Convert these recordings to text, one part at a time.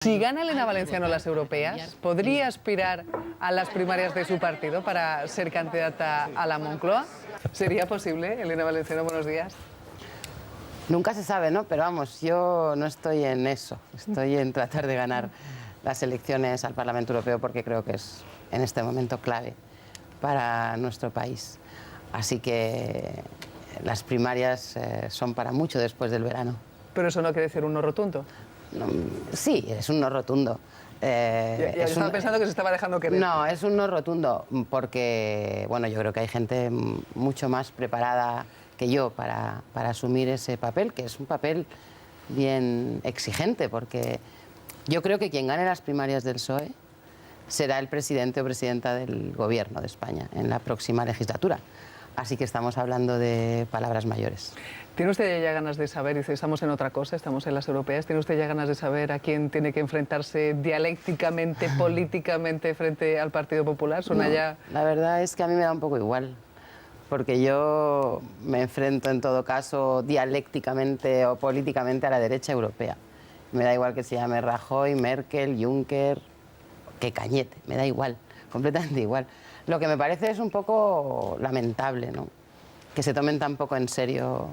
Si gana Elena Valenciano las europeas, ¿podría aspirar a las primarias de su partido para ser candidata a la Moncloa? ¿Sería posible? Elena Valenciano, buenos días. Nunca se sabe, ¿no? Pero vamos, yo no estoy en eso. Estoy en tratar de ganar las elecciones al Parlamento Europeo porque creo que es en este momento clave para nuestro país. Así que las primarias son para mucho después del verano. Pero eso no quiere decir un no rotundo. No, sí, es un no rotundo. Estaba pensando que se estaba dejando querer. No, es un no rotundo porque, bueno, yo creo que hay gente mucho más preparada que yo para asumir ese papel, que es un papel bien exigente, porque yo creo que quien gane las primarias del PSOE será el presidente o presidenta del Gobierno de España en la próxima legislatura. Así que estamos hablando de palabras mayores. ¿Tiene usted ya ganas de saber, dice, estamos en otra cosa, estamos en las europeas, ¿tiene usted ya ganas de saber a quién tiene que enfrentarse dialécticamente, políticamente frente al Partido Popular? ¿Suena No, ya? la verdad es que a mí me da un poco igual, porque yo me enfrento en todo caso dialécticamente o políticamente a la derecha europea. Me da igual que se llame Rajoy, Merkel, Juncker, que Cañete, me da igual, completamente igual. Lo que me parece es un poco lamentable, ¿no?, que se tomen tan poco en serio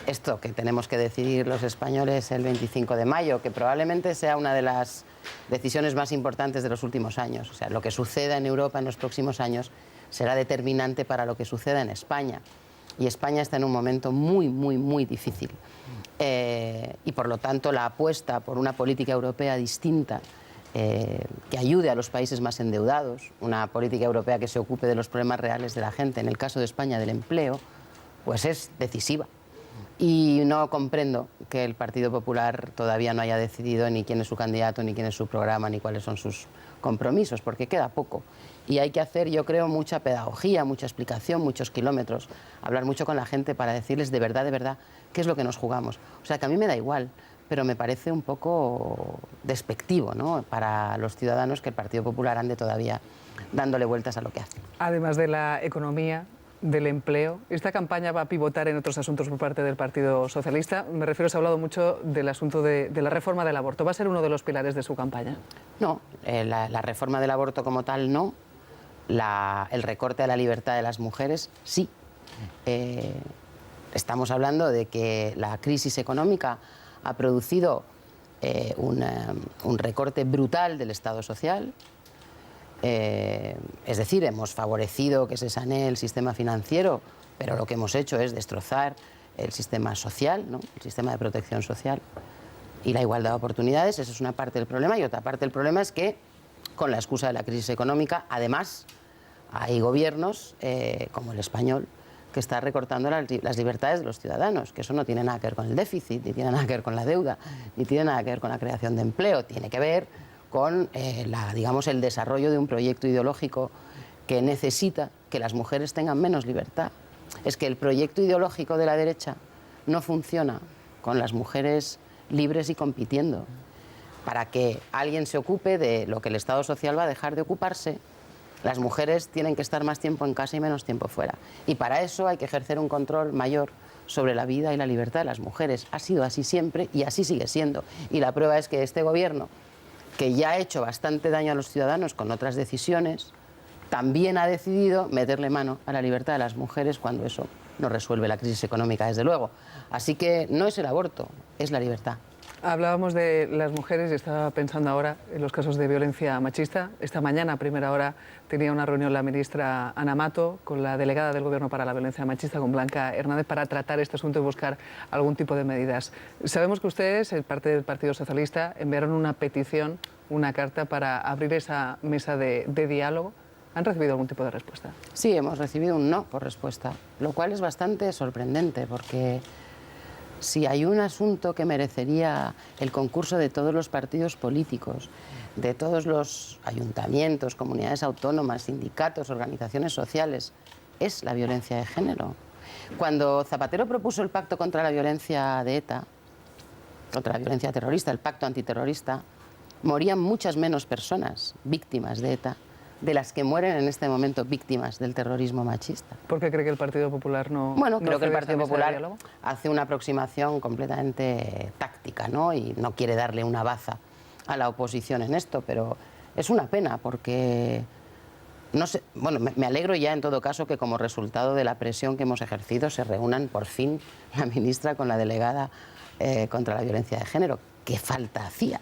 esto que tenemos que decidir los españoles el 25 de mayo, que probablemente sea una de las decisiones más importantes de los últimos años. O sea, lo que suceda en Europa en los próximos años será determinante para lo que suceda en España. Y España está en un momento muy difícil. Y por lo tanto la apuesta por una política europea distinta, que ayude a los países más endeudados, una política europea que se ocupe de los problemas reales de la gente, en el caso de España del empleo, pues es decisiva. Y no comprendo que el Partido Popular todavía no haya decidido ni quién es su candidato, ni quién es su programa, ni cuáles son sus compromisos, porque queda poco. Y hay que hacer, yo creo, mucha pedagogía, mucha explicación, muchos kilómetros, hablar mucho con la gente para decirles de verdad, qué es lo que nos jugamos. O sea, que a mí me da igual, pero me parece un poco despectivo, ¿no?, para los ciudadanos que el Partido Popular ande todavía dándole vueltas a lo que hace. Además de la economía, del empleo, esta campaña va a pivotar en otros asuntos por parte del Partido Socialista. Me refiero, se ha hablado mucho del asunto de la reforma del aborto. ¿Va a ser uno de los pilares de su campaña? No, la reforma del aborto como tal no. El recorte a la libertad de las mujeres sí. Estamos hablando de que la crisis económica ha producido un recorte brutal del Estado social. Es decir, hemos favorecido que se sanee el sistema financiero, pero lo que hemos hecho es destrozar el sistema social, ¿no?, el sistema de protección social y la igualdad de oportunidades. Esa es una parte del problema, y otra parte del problema es que, con la excusa de la crisis económica, además hay gobiernos como el español que está recortando las libertades de los ciudadanos, que eso no tiene nada que ver con el déficit, ni tiene nada que ver con la deuda, ni tiene nada que ver con la creación de empleo, tiene que ver con digamos, el desarrollo de un proyecto ideológico que necesita que las mujeres tengan menos libertad. Es que el proyecto ideológico de la derecha no funciona con las mujeres libres y compitiendo. Para que alguien se ocupe de lo que el Estado social va a dejar de ocuparse, las mujeres tienen que estar más tiempo en casa y menos tiempo fuera. Y para eso hay que ejercer un control mayor sobre la vida y la libertad de las mujeres. Ha sido así siempre y así sigue siendo. Y la prueba es que este gobierno, que ya ha hecho bastante daño a los ciudadanos con otras decisiones, también ha decidido meterle mano a la libertad de las mujeres cuando eso no resuelve la crisis económica, desde luego. Así que no es el aborto, es la libertad. Hablábamos de las mujeres y estaba pensando ahora en los casos de violencia machista. Esta mañana, a primera hora, tenía una reunión la ministra Ana Mato con la delegada del Gobierno para la violencia machista, con Blanca Hernández, para tratar este asunto y buscar algún tipo de medidas. Sabemos que ustedes, en parte del Partido Socialista, enviaron una petición, una carta para abrir esa mesa de diálogo. ¿Han recibido algún tipo de respuesta? Sí, hemos recibido un no por respuesta, lo cual es bastante sorprendente, porque si hay un asunto que merecería el concurso de todos los partidos políticos, de todos los ayuntamientos, comunidades autónomas, sindicatos, organizaciones sociales, es la violencia de género. Cuando Zapatero propuso el pacto contra la violencia de ETA, contra la violencia terrorista, el pacto antiterrorista, morían muchas menos personas víctimas de ETA de las que mueren en este momento víctimas del terrorismo machista. ¿Por qué cree que el Partido Popular no? Bueno, no creo que el cede Partido esa mesa de Popular diálogo? hace una aproximación completamente táctica, ¿no? Y no quiere darle una baza a la oposición en esto, pero es una pena porque no sé, bueno, me alegro ya en todo caso que como resultado de la presión que hemos ejercido se reúnan por fin la ministra con la delegada contra la violencia de género. ¿Qué falta hacía?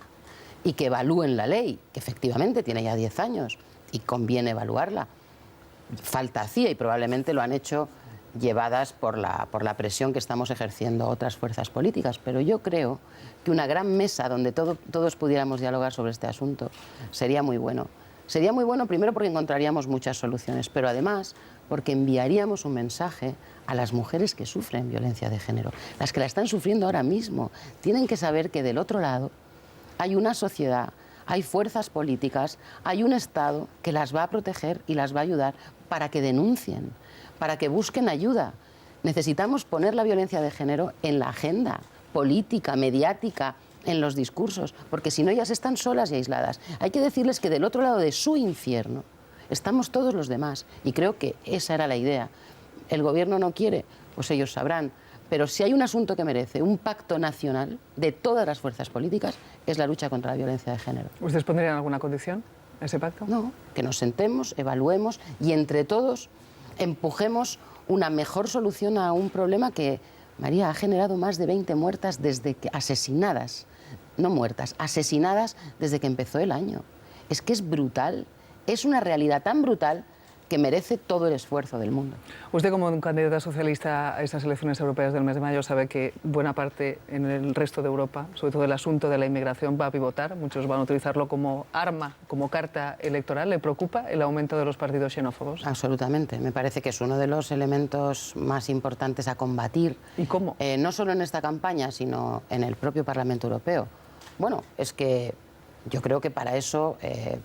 Y que evalúen la ley, que efectivamente tiene ya 10 años y conviene evaluarla. Falta hacía y probablemente lo han hecho llevadas por la presión que estamos ejerciendo otras fuerzas políticas. Pero yo creo que una gran mesa donde todos pudiéramos dialogar sobre este asunto sería muy bueno. Sería muy bueno primero porque encontraríamos muchas soluciones, pero además porque enviaríamos un mensaje a las mujeres que sufren violencia de género, las que la están sufriendo ahora mismo. Tienen que saber que del otro lado hay una sociedad, hay fuerzas políticas, hay un Estado que las va a proteger y las va a ayudar para que denuncien, para que busquen ayuda. Necesitamos poner la violencia de género en la agenda política, mediática, en los discursos, porque si no ellas están solas y aisladas. Hay que decirles que del otro lado de su infierno estamos todos los demás, y creo que esa era la idea. El gobierno no quiere, pues ellos sabrán, pero si hay un asunto que merece un pacto nacional de todas las fuerzas políticas, es la lucha contra la violencia de género. ¿Ustedes pondrían alguna condición a ese pacto? No, que nos sentemos, evaluemos y entre todos empujemos una mejor solución a un problema que, María, ha generado más de 20 muertas desde que, asesinadas, no muertas, asesinadas desde que empezó el año. Es que es brutal, es una realidad tan brutal que merece todo el esfuerzo del mundo. Usted, como candidata socialista a estas elecciones europeas del mes de mayo, sabe que buena parte en el resto de Europa, sobre todo el asunto de la inmigración, va a pivotar. Muchos van a utilizarlo como arma, como carta electoral. ¿Le preocupa el aumento de los partidos xenófobos? Absolutamente. Me parece que es uno de los elementos más importantes a combatir. ¿Y cómo? No solo en esta campaña, sino en el propio Parlamento Europeo. Bueno, es que yo creo que para eso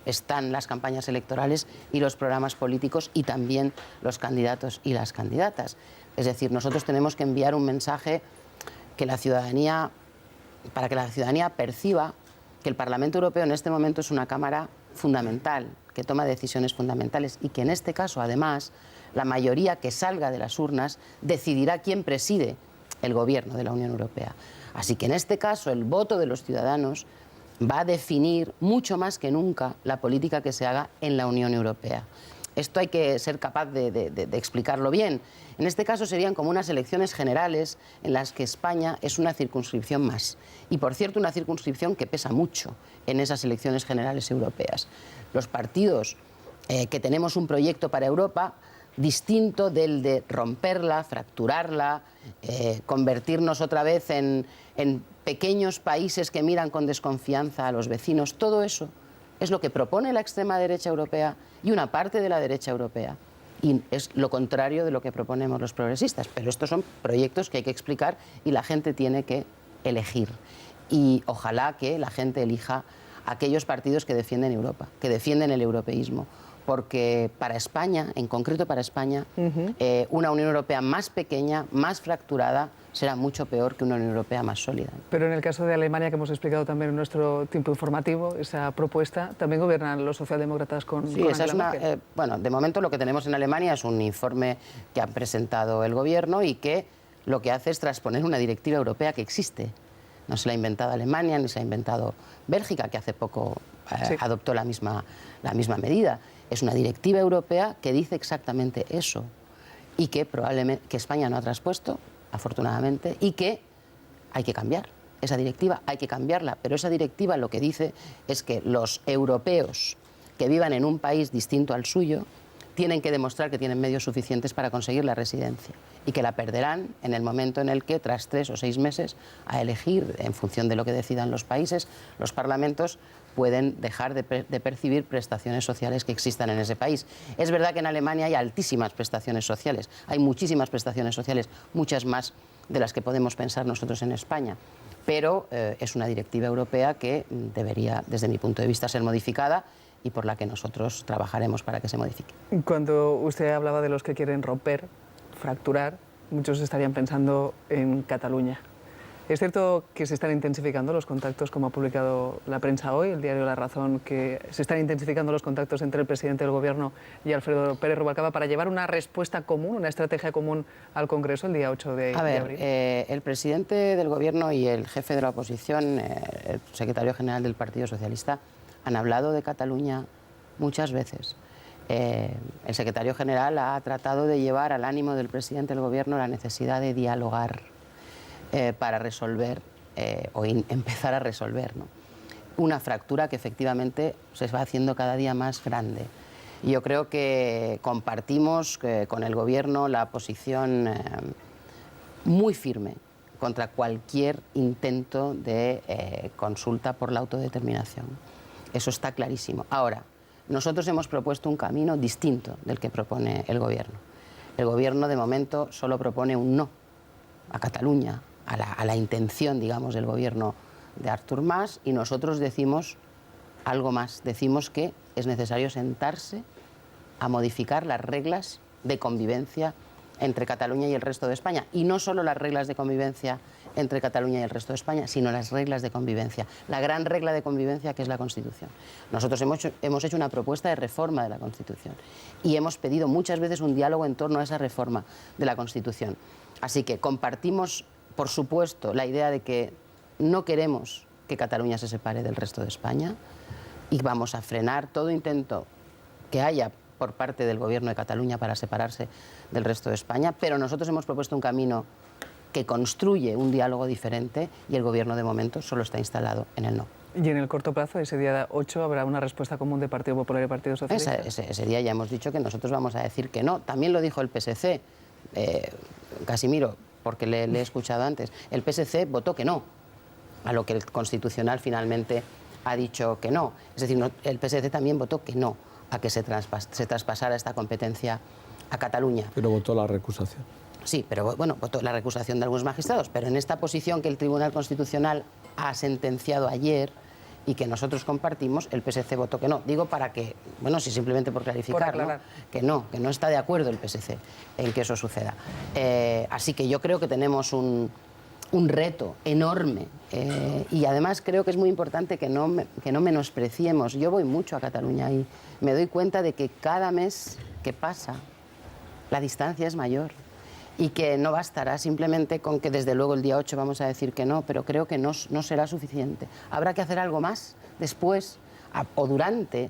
están las campañas electorales y los programas políticos y también los candidatos y las candidatas. Es decir, nosotros tenemos que enviar un mensaje que la ciudadanía, para que la ciudadanía perciba que el Parlamento Europeo en este momento es una cámara fundamental, que toma decisiones fundamentales y que en este caso, además, la mayoría que salga de las urnas decidirá quién preside el gobierno de la Unión Europea. Así que en este caso el voto de los ciudadanos va a definir mucho más que nunca la política que se haga en la Unión Europea. Esto hay que ser capaz de explicarlo bien. En este caso serían como unas elecciones generales en las que España es una circunscripción más. Y por cierto, una circunscripción que pesa mucho en esas elecciones generales europeas. Los partidos que tenemos un proyecto para Europa distinto del de romperla, fracturarla, convertirnos otra vez en pequeños países que miran con desconfianza a los vecinos. Todo eso es lo que propone la extrema derecha europea y una parte de la derecha europea. Y es lo contrario de lo que proponemos los progresistas. Pero estos son proyectos que hay que explicar y la gente tiene que elegir. Y ojalá que la gente elija aquellos partidos que defienden Europa, que defienden el europeísmo. Porque para España, en concreto para España, una Unión Europea más pequeña, más fracturada, será mucho peor que una Unión Europea más sólida. Pero en el caso de Alemania, que hemos explicado también en nuestro tiempo informativo, esa propuesta, también gobiernan los socialdemócratas con esa Angela Merkel. Bueno, de momento lo que tenemos en Alemania es un informe que ha presentado el gobierno y que lo que hace es transponer una directiva europea que existe. No se la ha inventado Alemania, ni se la ha inventado Bélgica, que hace poco adoptó la misma medida. Es una directiva europea que dice exactamente eso y que probablemente que España no ha traspuesto, afortunadamente, y que hay que cambiar. Esa directiva hay que cambiarla, pero esa directiva lo que dice es que los europeos que vivan en un país distinto al suyo tienen que demostrar que tienen medios suficientes para conseguir la residencia y que la perderán en el momento en el que, tras 3 o 6 meses, a elegir, en función de lo que decidan los países, los parlamentos pueden dejar de percibir prestaciones sociales que existan en ese país. Es verdad que en Alemania hay altísimas prestaciones sociales, hay muchísimas prestaciones sociales, muchas más de las que podemos pensar nosotros en España, pero es una directiva europea que debería, desde mi punto de vista, ser modificada y por la que nosotros trabajaremos para que se modifique. Cuando usted hablaba de los que quieren romper, fracturar, muchos estarían pensando en Cataluña. Es cierto que se están intensificando los contactos, como ha publicado la prensa hoy, el diario La Razón, que se están intensificando los contactos entre el presidente del Gobierno y Alfredo Pérez Rubalcaba para llevar una respuesta común, una estrategia común al Congreso el día 8 de abril. El presidente del Gobierno y el jefe de la oposición, el secretario general del Partido Socialista, han hablado de Cataluña muchas veces. El secretario general ha tratado de llevar al ánimo del presidente del Gobierno la necesidad de dialogar para resolver o empezar a resolver, ¿no?, una fractura que efectivamente se va haciendo cada día más grande. Y yo creo que compartimos con el Gobierno la posición muy firme contra cualquier intento de consulta por la autodeterminación. Eso está clarísimo. Ahora, nosotros hemos propuesto un camino distinto del que propone el Gobierno. El Gobierno, de momento, solo propone un no a Cataluña, a la intención, digamos, del Gobierno de Artur Mas, y nosotros decimos algo más. Decimos que es necesario sentarse a modificar las reglas de convivencia entre Cataluña y el resto de España. Y no solo las reglas de convivencia entre Cataluña y el resto de España, sino las reglas de convivencia, la gran regla de convivencia que es la Constitución. Nosotros hemos hecho una propuesta de reforma de la Constitución y hemos pedido muchas veces un diálogo en torno a esa reforma de la Constitución. Así que compartimos, por supuesto, la idea de que no queremos que Cataluña se separe del resto de España y vamos a frenar todo intento que haya por parte del Gobierno de Cataluña para separarse del resto de España, pero nosotros hemos propuesto un camino que construye un diálogo diferente y el Gobierno de momento solo está instalado en el no. Y en el corto plazo, ese día 8, habrá una respuesta común de Partido Popular y Partido Socialista. Ese día ya hemos dicho que nosotros vamos a decir que no. También lo dijo el PSC, Casimiro, porque le he escuchado antes. El PSC votó que no, a lo que el Constitucional finalmente ha dicho que no. Es decir, el PSC también votó que no a que se traspasara esta competencia a Cataluña. Pero votó la recusación. Sí, pero bueno, votó la recusación de algunos magistrados, pero en esta posición que el Tribunal Constitucional ha sentenciado ayer y que nosotros compartimos, el PSC votó que no. Digo para que, bueno, si simplemente por clarificar, ¿no?, que no está de acuerdo el PSC en que eso suceda. Así que yo creo que tenemos un reto enorme y además creo que es muy importante que no menospreciemos. Yo voy mucho a Cataluña y me doy cuenta de que cada mes que pasa la distancia es mayor y que no bastará simplemente con que desde luego el día 8 vamos a decir que no, pero creo que no será suficiente. Habrá que hacer algo más después o durante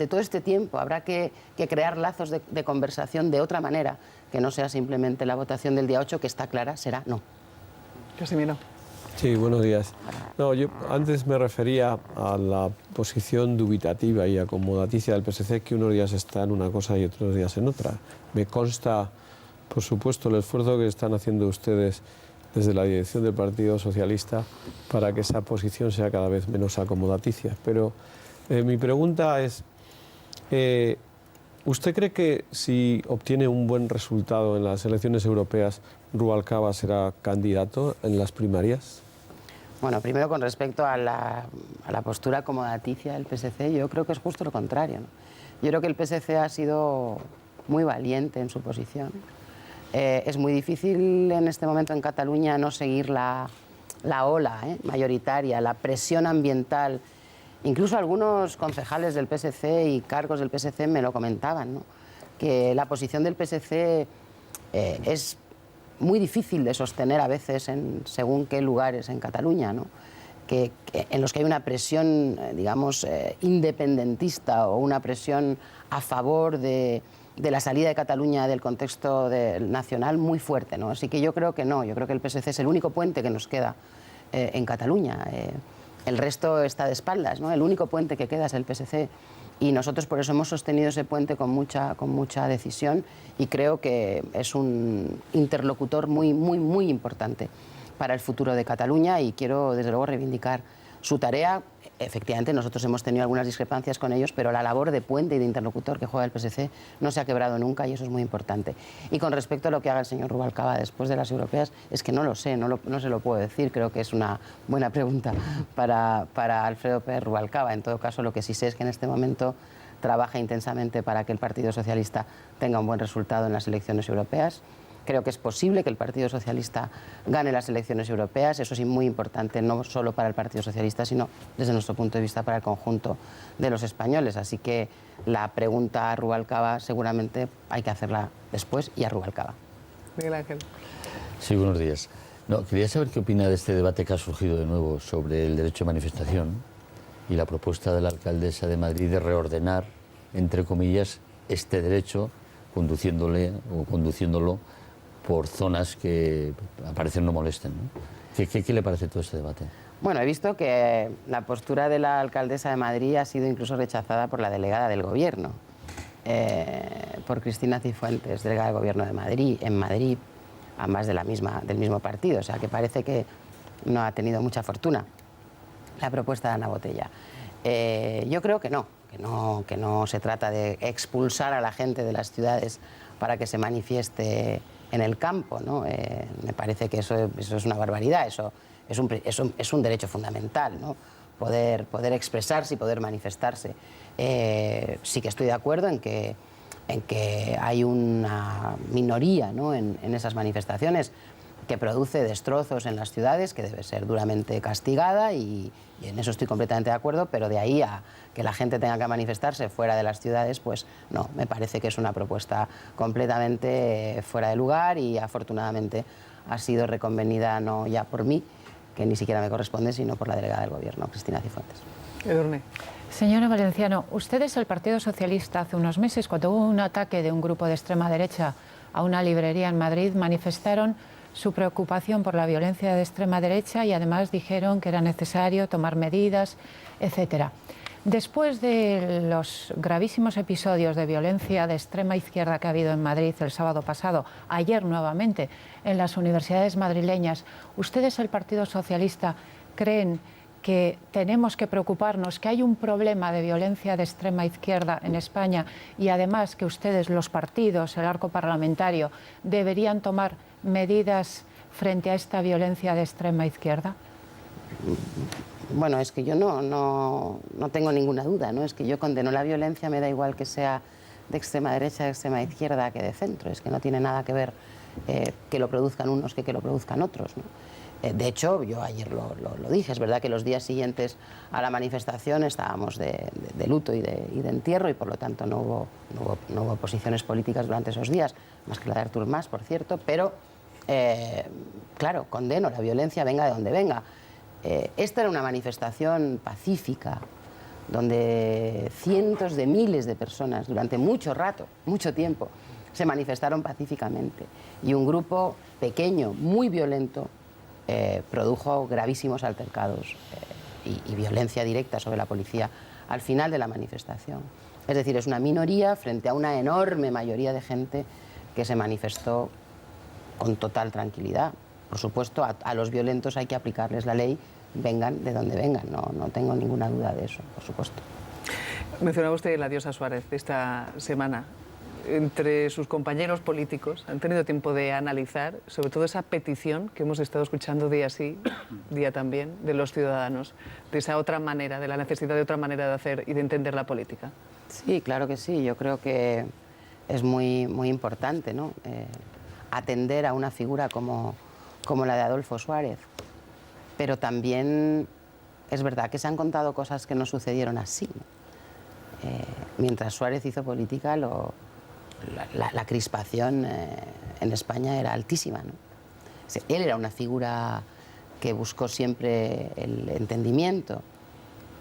todo este tiempo. Habrá que crear lazos de conversación de otra manera, que no sea simplemente la votación del día 8, que está clara, será no. Casimiro. Sí, buenos días. No, yo antes me refería a la posición dubitativa y acomodaticia del PSC, que unos días está en una cosa y otros días en otra. Me consta, por supuesto, el esfuerzo que están haciendo ustedes desde la dirección del Partido Socialista para que esa posición sea cada vez menos acomodaticia. Pero mi pregunta es, ¿usted cree que si obtiene un buen resultado en las elecciones europeas, Rubalcaba será candidato en las primarias? Bueno, primero con respecto a la postura acomodaticia del PSC, yo creo que es justo lo contrario, ¿no? Yo creo que el PSC ha sido muy valiente en su posición. Es muy difícil en este momento en Cataluña no seguir la ola mayoritaria, la presión ambiental. Incluso algunos concejales del PSC y cargos del PSC me lo comentaban, ¿no?, que la posición del PSC es muy difícil de sostener a veces en según qué lugares en Cataluña, ¿no?, en los que hay una presión, digamos, independentista o una presión a favor de la salida de Cataluña del contexto nacional muy fuerte, ¿no? Así que yo creo que no, yo creo que el PSC es el único puente que nos queda en Cataluña. El resto está de espaldas, ¿no? El único puente que queda es el PSC y nosotros por eso hemos sostenido ese puente con mucha decisión y creo que es un interlocutor muy importante para el futuro de Cataluña y quiero desde luego reivindicar su tarea. Efectivamente, nosotros hemos tenido algunas discrepancias con ellos, pero la labor de puente y de interlocutor que juega el PSC no se ha quebrado nunca y eso es muy importante. Y con respecto a lo que haga el señor Rubalcaba después de las europeas, es que no lo sé, no se lo puedo decir. Creo que es una buena pregunta para Alfredo Pérez Rubalcaba. En todo caso, lo que sí sé es que en este momento trabaja intensamente para que el Partido Socialista tenga un buen resultado en las elecciones europeas Creo que es posible que el Partido Socialista gane las elecciones europeas. Eso es muy importante, no solo para el Partido Socialista, sino desde nuestro punto de vista para el conjunto de los españoles. Así que la pregunta a Rubalcaba seguramente hay que hacerla después y a Rubalcaba. Miguel Ángel. Sí, buenos días. No, quería saber qué opina de este debate que ha surgido de nuevo sobre el derecho de manifestación y la propuesta de la alcaldesa de Madrid de reordenar, entre comillas, este derecho, conduciéndolo por zonas que a parecer no molesten, ¿no? ¿Qué le parece todo este debate? Bueno, he visto que la postura de la alcaldesa de Madrid ha sido incluso rechazada por la delegada del Gobierno, por Cristina Cifuentes, delegada del Gobierno de Madrid, en Madrid, ambas del mismo partido. O sea, que parece que no ha tenido mucha fortuna la propuesta de Ana Botella. Yo creo que no se trata de expulsar a la gente de las ciudades para que se manifieste en el campo, ¿no? Me parece que eso es una barbaridad, eso es un derecho fundamental, ¿no? Poder expresarse y poder manifestarse. Sí que estoy de acuerdo en que hay una minoría, ¿no?, en esas manifestaciones que produce destrozos en las ciudades, que debe ser duramente castigada y en eso estoy completamente de acuerdo, pero de ahí a que la gente tenga que manifestarse fuera de las ciudades, pues no, me parece que es una propuesta completamente fuera de lugar y afortunadamente ha sido reconvenida no ya por mí, que ni siquiera me corresponde, sino por la delegada del Gobierno, Cristina Cifuentes. Edurne. Señora Valenciano, ustedes, el Partido Socialista, hace unos meses, cuando hubo un ataque de un grupo de extrema derecha a una librería en Madrid, manifestaron su preocupación por la violencia de extrema derecha y además dijeron que era necesario tomar medidas, etcétera. Después de los gravísimos episodios de violencia de extrema izquierda que ha habido en Madrid el sábado pasado, ayer nuevamente en las universidades madrileñas, ¿ustedes, el Partido Socialista, creen que tenemos que preocuparnos, que hay un problema de violencia de extrema izquierda en España y además que ustedes, los partidos, el arco parlamentario, deberían tomar medidas frente a esta violencia de extrema izquierda? Bueno, es que yo no tengo ninguna duda, ¿no? Es que yo condeno la violencia, me da igual que sea de extrema derecha, de extrema izquierda, que de centro. Es que no tiene nada que ver que lo produzcan unos que lo produzcan otros, ¿no? De hecho, yo ayer lo dije, es verdad que los días siguientes a la manifestación estábamos de luto y de entierro y por lo tanto no hubo posiciones políticas durante esos días, más que la de Artur Mas, por cierto, pero claro, condeno la violencia, venga de donde venga. Esta era una manifestación pacífica, donde cientos de miles de personas durante mucho rato, mucho tiempo, se manifestaron pacíficamente y un grupo pequeño, muy violento, produjo gravísimos altercados y violencia directa sobre la policía al final de la manifestación. Es decir, es una minoría frente a una enorme mayoría de gente que se manifestó con total tranquilidad. Por supuesto, a los violentos hay que aplicarles la ley, vengan de donde vengan, no tengo ninguna duda de eso, por supuesto. Mencionaba usted la diosa Suárez de esta semana. Entre sus compañeros políticos han tenido tiempo de analizar sobre todo esa petición que hemos estado escuchando día sí, día también, de los ciudadanos, de esa otra manera, de la necesidad de otra manera de hacer y de entender la política. Sí, claro que sí. Yo creo que es muy importante, ¿no? Atender a una figura como la de Adolfo Suárez. Pero también es verdad que se han contado cosas que no sucedieron así, ¿no? Mientras Suárez hizo política, la crispación en España era altísima, ¿no? Él era una figura que buscó siempre el entendimiento,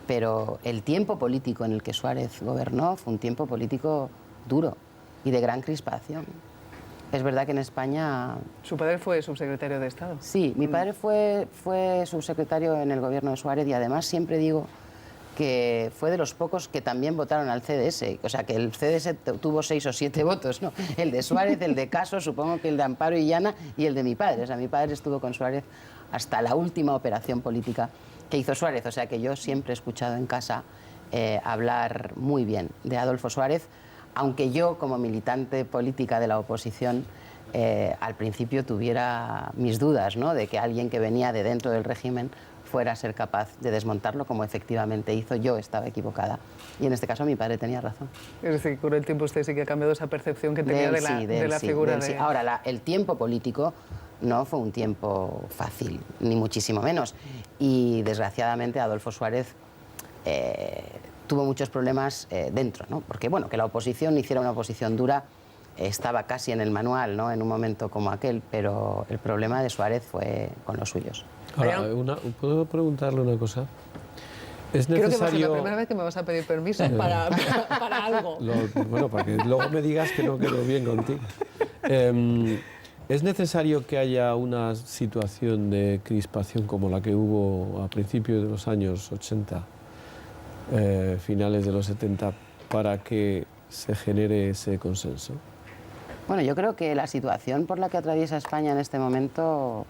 pero el tiempo político en el que Suárez gobernó fue un tiempo político duro y de gran crispación. Es verdad que en España... ¿Su padre fue subsecretario de Estado? Sí, mi padre fue subsecretario en el gobierno de Suárez y además siempre digo que fue de los pocos que también votaron al CDS. O sea, que el CDS tuvo 6 o 7 votos, ¿no? El de Suárez, el de Caso, supongo que el de Amparo Illana y el de mi padre. O sea, mi padre estuvo con Suárez hasta la última operación política que hizo Suárez. O sea, que yo siempre he escuchado en casa hablar muy bien de Adolfo Suárez, aunque yo, como militante política de la oposición, al principio tuviera mis dudas, ¿no?, de que alguien que venía de dentro del régimen fuera a ser capaz de desmontarlo, como efectivamente hizo, yo estaba equivocada. Y en este caso mi padre tenía razón. Es decir, con el tiempo usted sí que ha cambiado esa percepción que tenía de la figura de... Ahora, el tiempo político no fue un tiempo fácil, ni muchísimo menos. Y desgraciadamente Adolfo Suárez tuvo muchos problemas dentro, ¿no? Porque, bueno, que la oposición hiciera una oposición dura estaba casi en el manual, ¿no? En un momento como aquel, pero el problema de Suárez fue con los suyos. Ahora, ¿puedo preguntarle una cosa? Es necesario... Creo que va a ser la primera vez que me vas a pedir permiso para algo. Bueno, para que luego me digas que no quedo bien contigo. ¿Es necesario que haya una situación de crispación como la que hubo a principios de los años 80, finales de los 70, para que se genere ese consenso? Bueno, yo creo que la situación por la que atraviesa España en este momento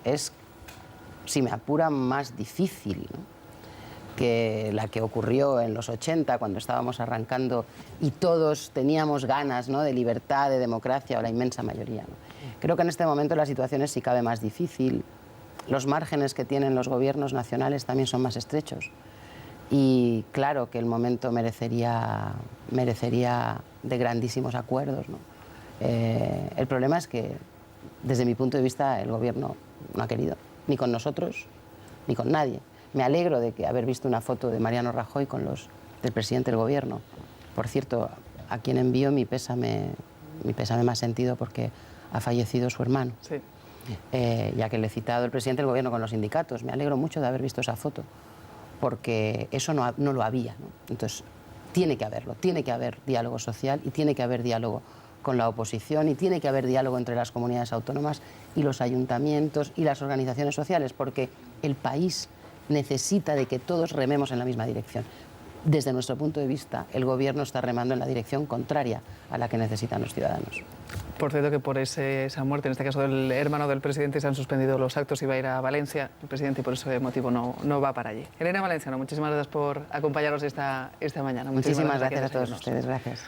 es, si me apura, más difícil, ¿no?, que la que ocurrió en los 80, cuando estábamos arrancando y todos teníamos ganas, ¿no?, de libertad, de democracia, o la inmensa mayoría, ¿no? Creo que en este momento la situación es, si cabe, más difícil. Los márgenes que tienen los gobiernos nacionales también son más estrechos. Y claro que el momento merecería de grandísimos acuerdos, ¿no? El problema es que, desde mi punto de vista, el gobierno no ha querido, ni con nosotros, ni con nadie. Me alegro de haber visto una foto de Mariano Rajoy con del presidente del gobierno. Por cierto, a quien envío mi pésame más sentido, porque ha fallecido su hermano. Sí. Ya que le he citado el presidente del gobierno con los sindicatos. Me alegro mucho de haber visto esa foto, porque eso no lo había, ¿no? Entonces, tiene que haberlo, tiene que haber diálogo social y tiene que haber diálogo con la oposición y tiene que haber diálogo entre las comunidades autónomas y los ayuntamientos y las organizaciones sociales, porque el país necesita de que todos rememos en la misma dirección. Desde nuestro punto de vista, el gobierno está remando en la dirección contraria a la que necesitan los ciudadanos. Por cierto, que por esa muerte, en este caso del hermano del presidente, se han suspendido los actos y va a ir a Valencia el presidente, y por ese motivo no va para allí. Elena Valenciano, muchísimas gracias por acompañarnos esta mañana. Muchísimas gracias a todos ustedes. Gracias.